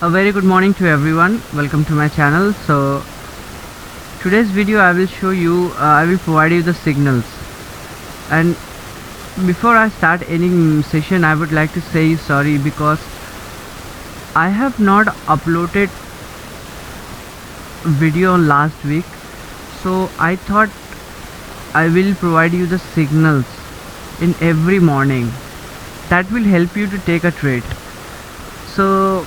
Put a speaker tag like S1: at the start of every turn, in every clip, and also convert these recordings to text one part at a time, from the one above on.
S1: A very good morning to everyone. Welcome to my channel. So today's video I will show you I will provide you the signals. And before I start any session, I would like to say sorry because I have not uploaded video last week. So I thought I will provide you the signals in every morning that will help you to take a trade. So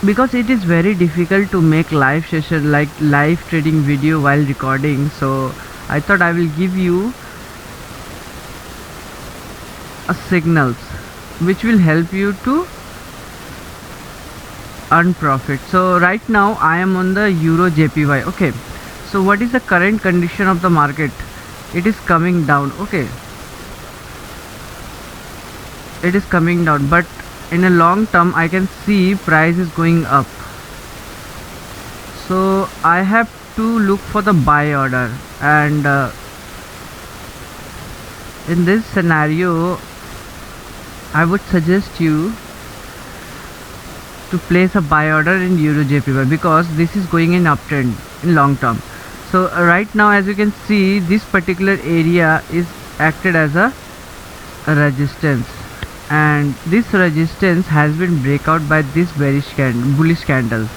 S1: because it is very difficult to make live session like live trading video while recording, so I thought I will give you a signals which will help you to earn profit. So right now I am on the Euro JPY. Okay, so what is the current condition of the market? It is coming down. Okay, it is coming down, but in a long term I can see price is going up, so I have to look for the buy order. And in this scenario I would suggest you to place a buy order in Euro JPY because this is going in uptrend in long term. So right now, as you can see, this particular area is acted as a resistance, and this resistance has been breakout by this bullish candle.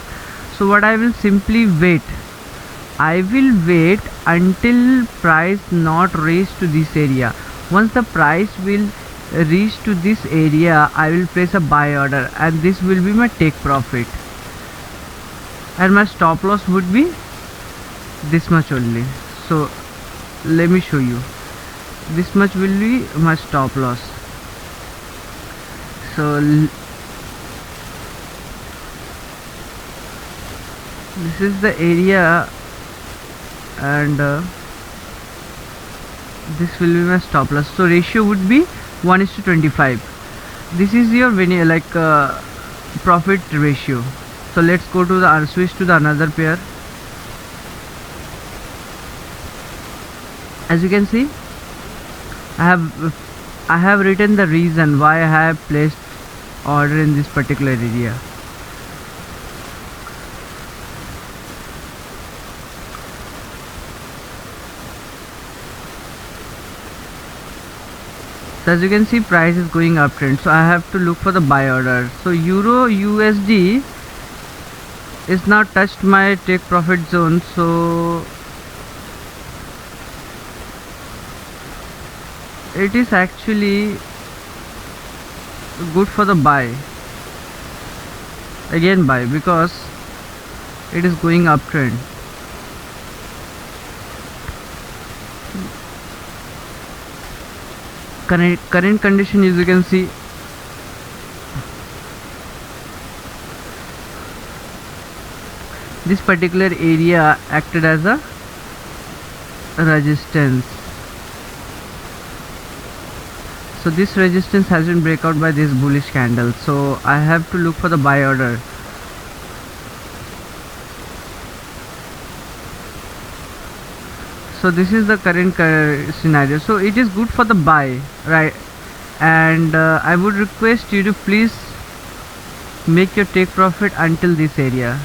S1: So what I will simply wait, I will wait until price not reach to this area. Once the price will reach to this area, I will place a buy order, and this will be my take profit, and my stop loss would be this much only. So let me show you, this much will be my stop loss. So this is the area, and this will be my stop loss. So ratio would be 1:25. This is your profit ratio. So let's go to the switch to the another pair. As you can see, I have written the reason why I have placed order in this particular area. So as you can see, price is going uptrend, so I have to look for the buy order. So Euro USD is now touched my take profit zone, so it is actually good for the buy, again buy, because it is going uptrend. Current condition, as you can see, this particular area acted as a resistance. So this resistance has been breakout by this bullish candle, so I have to look for the buy order. So this is the current scenario, so it is good for the buy, right? And I would request you to please make your take profit until this area.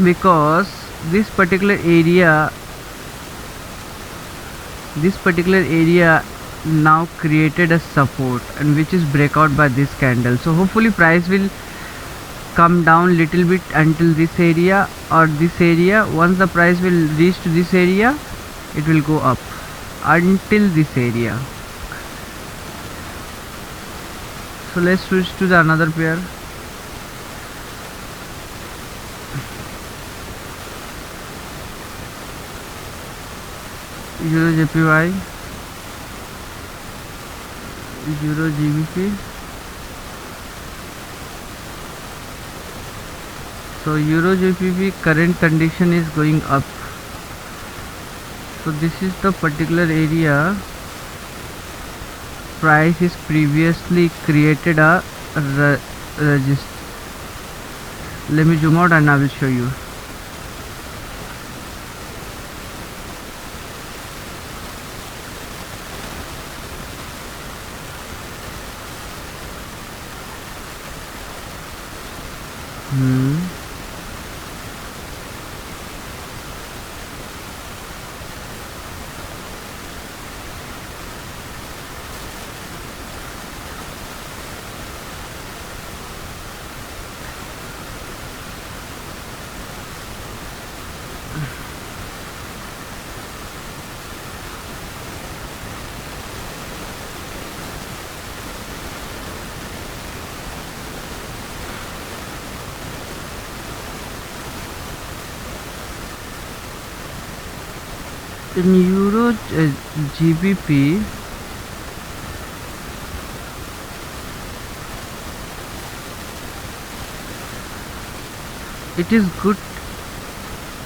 S1: Because this particular area now created a support, and which is breakout by this candle. So hopefully price will come down little bit until this area or this area. Once the price will reach to this area, it will go up until this area. So let's switch to the another pair. Euro JPY, Euro GBP. So Euro GBP current condition is going up. So this is the particular area price is previously created a resistance. Let me zoom out and I will show you. In Euro GBP, it is good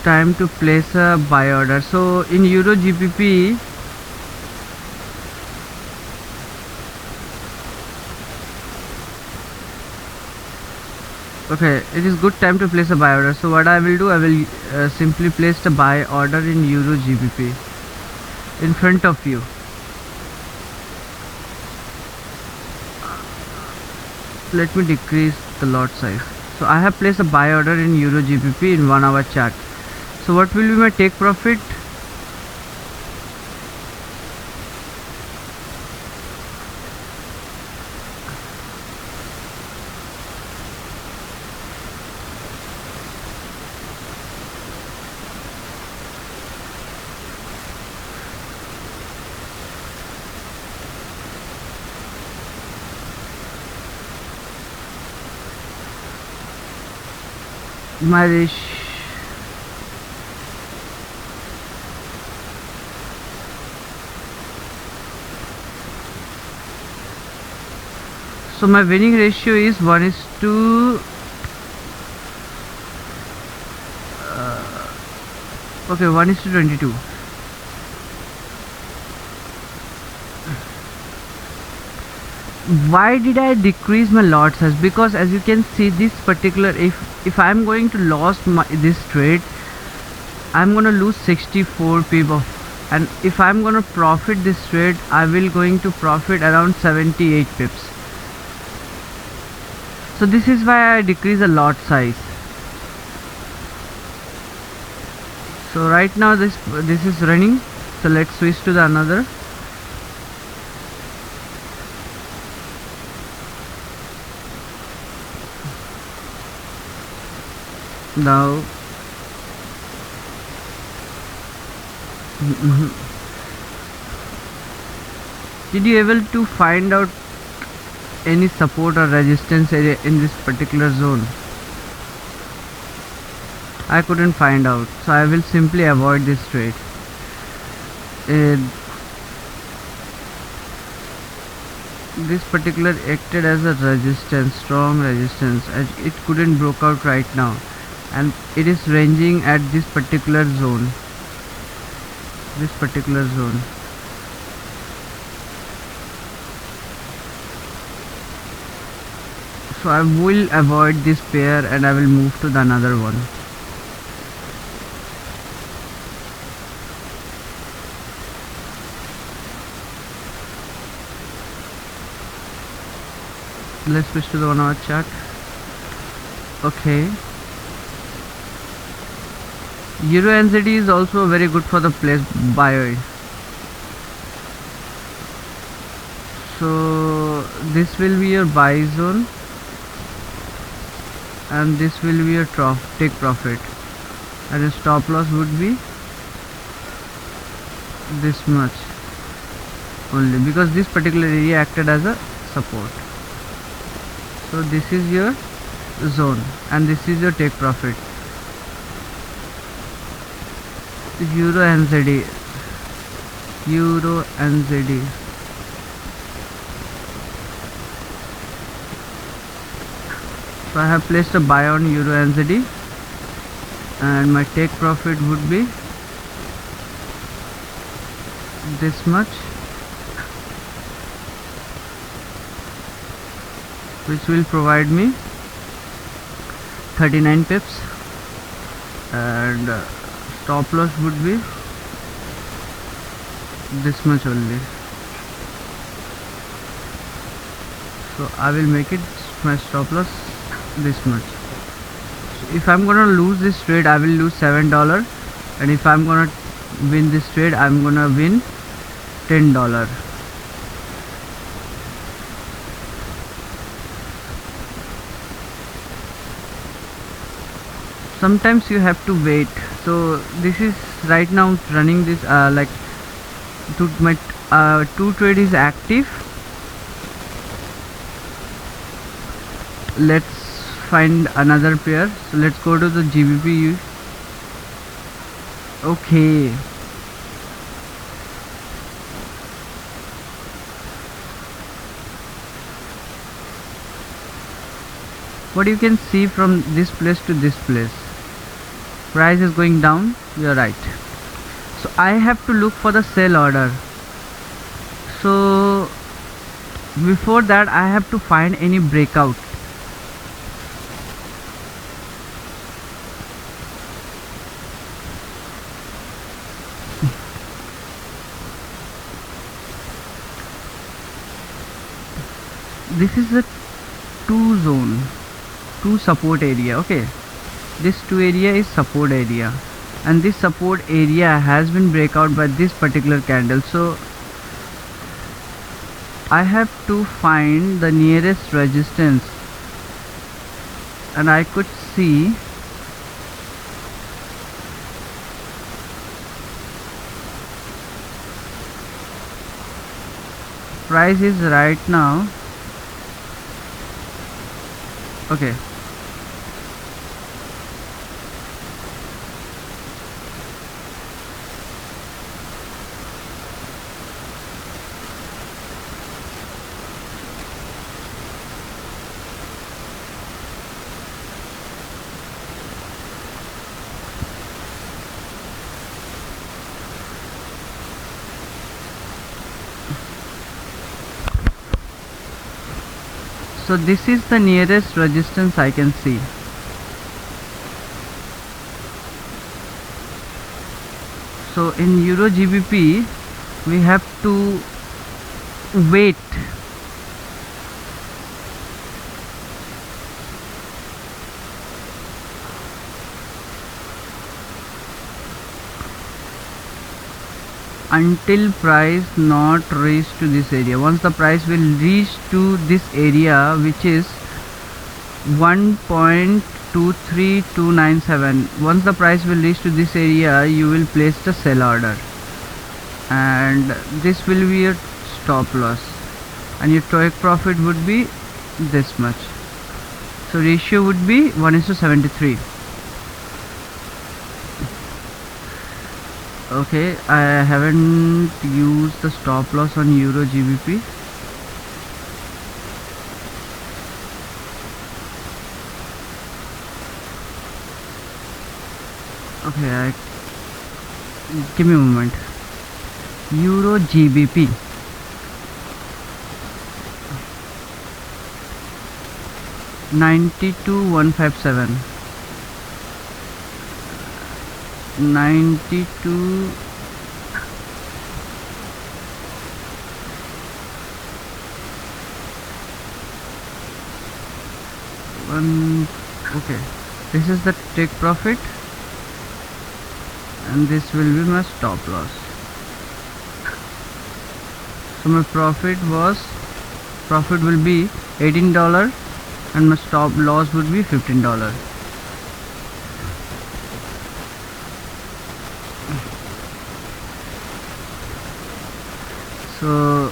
S1: time to place a buy order. So in Euro GBP, okay, it is good time to place a buy order. So what I will do, I will simply place the buy order in Euro GBP in front of you. Let me decrease the lot size. So I have placed a buy order in Euro GBP in 1 hour chart. So what will be my take profit? My so my winning ratio is 1:22. Okay, 1:22. Why did I decrease my lot size? Because as you can see, this particular, if I'm going to lose this trade, I'm gonna lose 64 pip of, and if I'm gonna profit this trade, I will going to profit around 78 pips. So this is why I decrease the lot size. So right now this is running. So let's switch to the another. Now did you able to find out any support or resistance area in this particular zone? I couldn't find out, so I will simply avoid this trade. This particular acted as a resistance, strong resistance, as it couldn't broke out right now, and it is ranging at this particular zone. So I will avoid this pair and I will move to the another one. Let's switch to the 1 hour chart. Okay, Euro NZD is also very good for the place buy. So this will be your buy zone and this will be your take profit, and the stop loss would be this much only, because this particular area acted as a support. So this is your zone and this is your take profit. Euro NZD. So I have placed a buy on Euro NZD and my take profit would be this much, which will provide me 39 pips, and stop loss would be this much only. So I will make it my stop loss this much. if I'm gonna lose this trade, I will lose $7, and if I'm gonna win this trade, I'm gonna win $10. Sometimes you have to wait. So this is right now running this like my two trade is active. Let's find another pair. So let's go to the GBP. Okay, what you can see from this place to this place, price is going down. You're right. So I have to look for the sell order. So before that I have to find any breakout. This is a two support area. Okay, this two area is support area, and this support area has been breakout by this particular candle. So I have to find the nearest resistance, and I could see price is right now. Okay, so this is the nearest resistance I can see. So in Euro GBP we have to wait. Until price not reach to this area. Once the price will reach to this area, which is 1.23297, once the price will reach to this area, you will place the sell order, and this will be your stop loss, and your take profit would be this much. So ratio would be 1:73. Okay, I haven't used the stop loss on Euro GBP. Okay, give me a moment. Euro GBP. $92,157. 92. Okay, this is the take profit, and this will be my stop loss. So my profit will be $18, and my stop loss would be $15. So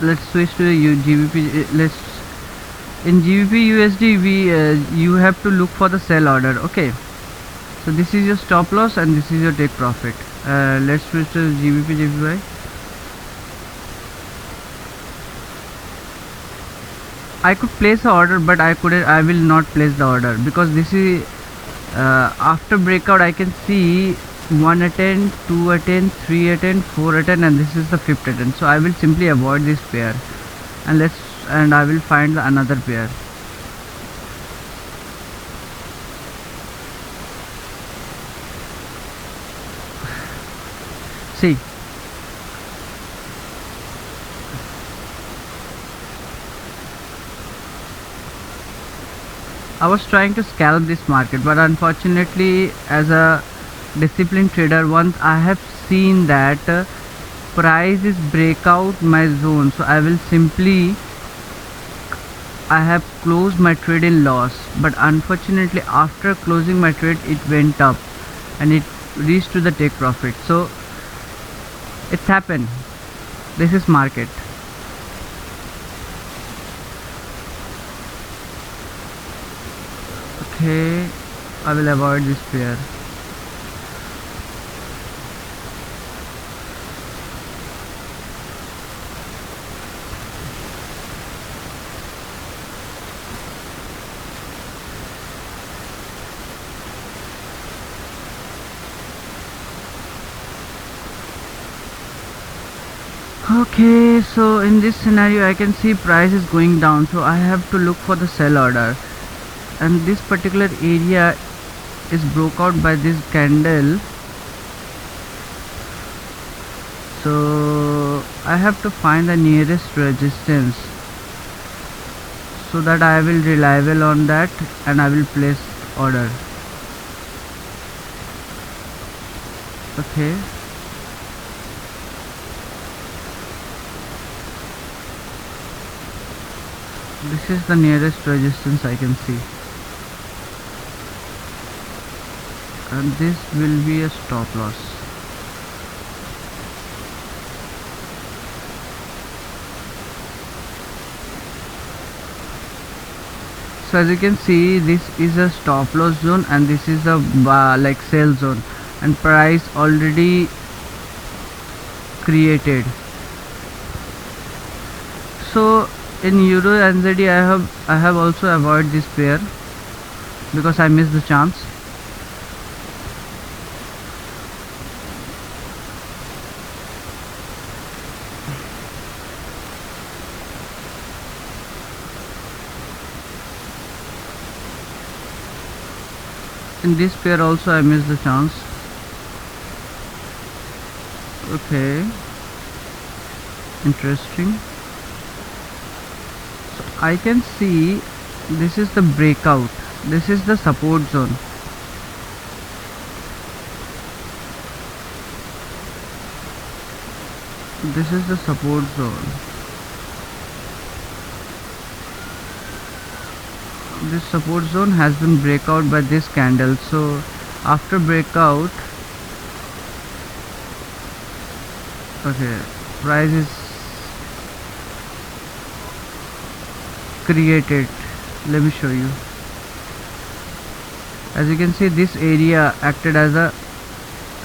S1: let's switch to the GBP. In GBP USD you have to look for the sell order. Okay, so this is your stop loss and this is your take profit. Let's switch to GBP JPY. I could place an order, but I will not place the order, because this is after breakout I can see 1 attempt, 2 attempt, 3 attempt, 4 attempt, and this is the 5th attempt. So I will simply avoid this pair, and I will find another pair. See, I was trying to scalp this market, but unfortunately, as a disciplined trader, once I have seen that price is break out my zone, so I have closed my trade in loss. But unfortunately, after closing my trade, it went up and it reached to the take profit. So it's happened. This is market. Okay, I will avoid this pair. Okay, so in this scenario I can see price is going down, so I have to look for the sell order, and this particular area is broke out by this candle, so I have to find the nearest resistance so that I will reliable on that and I will place order. Okay, this is the nearest resistance I can see, and this will be a stop loss. So as you can see, this is a stop loss zone and this is a like sell zone, and price already created. So in Euro NZD I have also avoided this pair because I missed the chance. In this pair also I missed the chance. Okay, interesting. So I can see this is the breakout, this is the support zone. This is the support zone. This support zone has been breakout by this candle, so after breakout, okay, price is created. Let me show you. As you can see, this area acted as a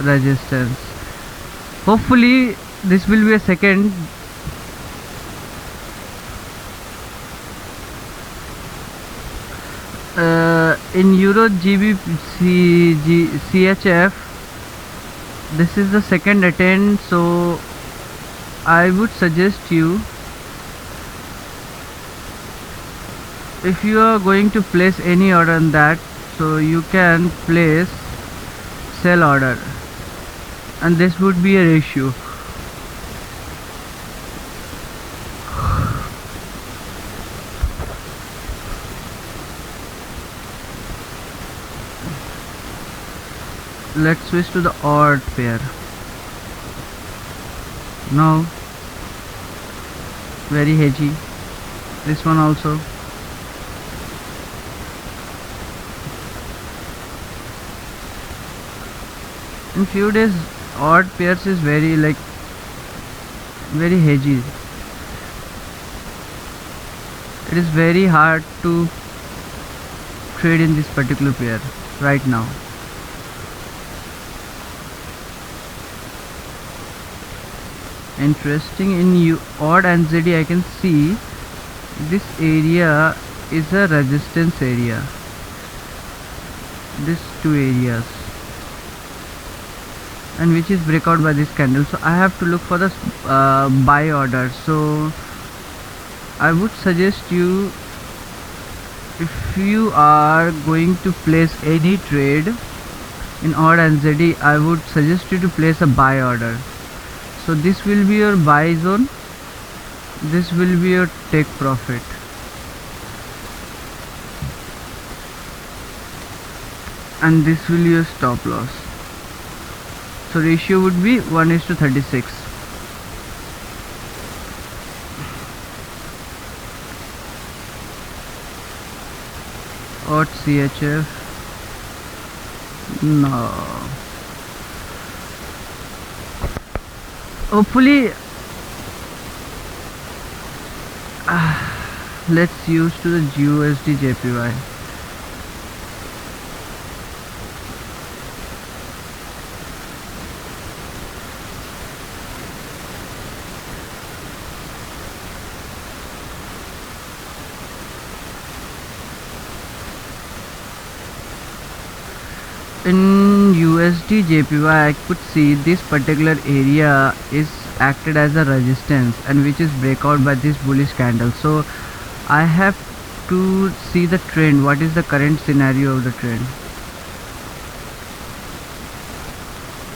S1: resistance. Hopefully this will be a second. In Euro GBP CHF, this is the second attempt, so I would suggest you, if you are going to place any order on that, so you can place sell order, and this would be a ratio. Let's switch to the odd pair now. Very hedgy, this one also. In few days odd pairs is very very hedgy. It is very hard to trade in this particular pair right now. Interesting. In odd and ZD I can see this area is a resistance area, these two areas, and which is breakout by this candle, so I have to look for the buy order. So I would suggest you, if you are going to place any trade in odd and ZD, I would suggest you to place a buy order. So this will be your buy zone, this will be your take profit. and this will be your stop loss. So ratio would be 1:36. Or CHF. No. Hopefully, let's use to the USD JPY. In USD JPY, I could see this particular area is acted as a resistance and which is breakout by this bullish candle. So I have to see the trend. What is the current scenario of the trend?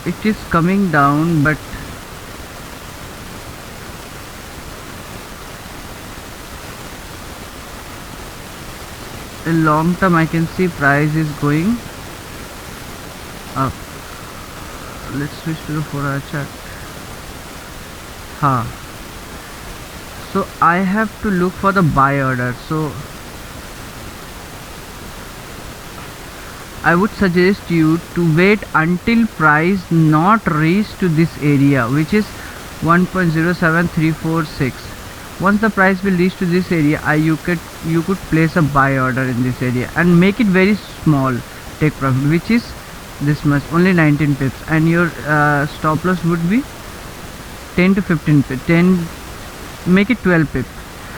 S1: It is coming down, but in long term I can see price is going up. Let's switch to the 4-hour chart. So I have to look for the buy order. So I would suggest you to wait until price not reach to this area, which is 1.07346. Once the price will reach to this area, you could place a buy order in this area and make it very small, take profit, which is this much, only 19 pips, and your stop loss would be 10 to 15 pips, 10, make it 12 pips.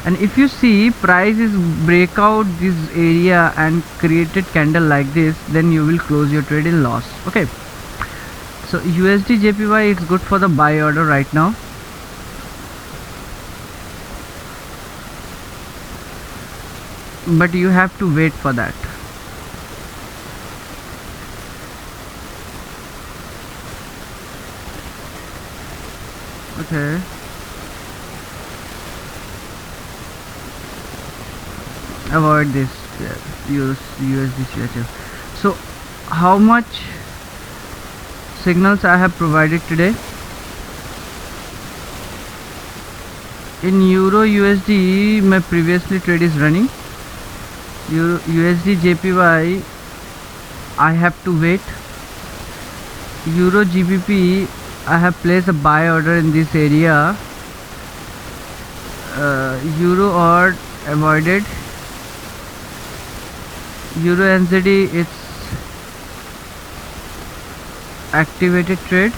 S1: And if you see price is break out this area and created candle like this, then you will close your trade in loss. Okay, so USD JPY is good for the buy order right now. But you have to wait for that. Okay, avoid this. Use USD CHF. So how much signals I have provided today? In Euro USD my previously trade is running. Euro USD JPY I have to wait. Euro GBP I have placed a buy order in this area. Euro or avoided. Euro NZD, it's activated trade.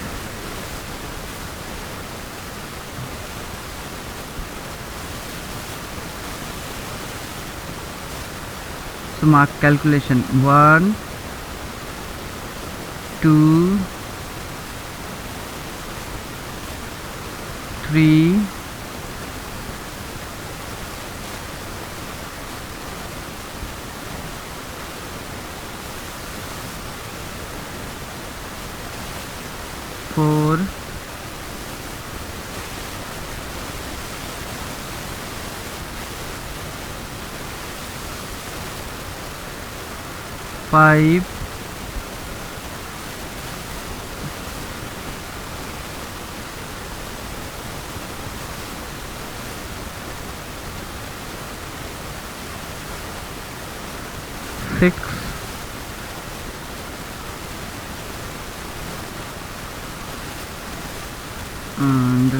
S1: So mark calculation 1, 2, 3, 4, 5, 6, and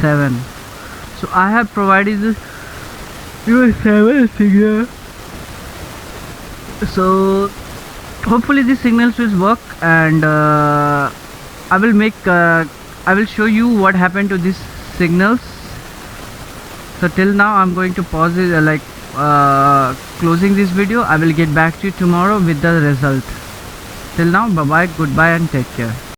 S1: 7. So I have provided this 7 signal. So hopefully these signals will work, and I will show you what happened to these signals. So till now I'm going to pause it, closing this video. I will get back to you tomorrow with the result. Till now, bye bye, goodbye, and take care.